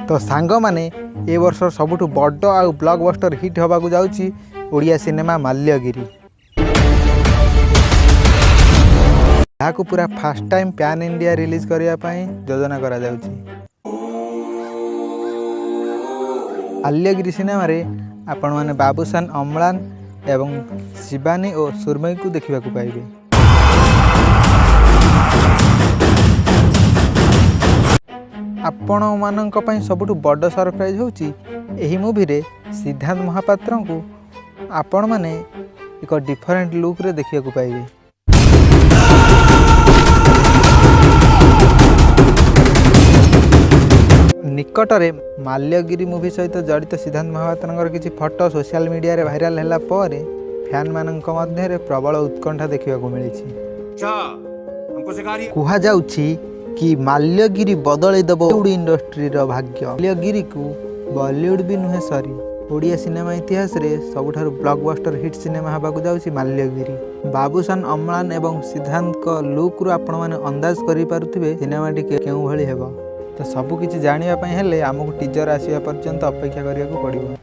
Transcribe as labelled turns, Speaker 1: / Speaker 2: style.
Speaker 1: तो सांग माने ए वर्ष सबुठ बड़ आउ ब्लॉकबस्टर हिट होगा जाउची ओडिया सिनेमा माल्यगिरी। यहाँ पूरा fast time pan India release करने योजना करा जाउची। माल्यगिरी सिनेमा रे आपण माने बाबूशान अम्लान एवं शिवानी और सुरमई को देखा पाइबे। आपण मानक पई सबुठ बड़ सरप्राइज होची एही मूवी रे सिद्धांत महापात्र को आपण माने एक डिफरेंट लुक रे देखा पाइबे। निकटरे माल्यगिरी मूवी सहित जड़ित सिद्धांत महापात्र किसी फोटो सोशल मीडिया रे भाइराल हैला परे फैन मानक मध्य रे प्रबल उत्कंठा देखा मिली। कहा जाउछि कि माल्यगिरी बदल देव बॉलीवुड इंडस्ट्री रो भाग्य। माल्यगिरी को बॉलीवुड भी नुहे सरी ओडिया सिनेमा इतिहास रे सबुठारु blockbuster hit cinema हबाकू जाउछि Malyagiri. Babushan अम्लान एवं सिद्धांत को लुक रु आपण माने अंदाज करि पारुथिबे सिनेमाटी केउ भली हेबो। तो सब किछि जानिबा पई हेले हमकु टीजर आसीबा पर्यंत अपेक्षा करियाकू पड़िबो।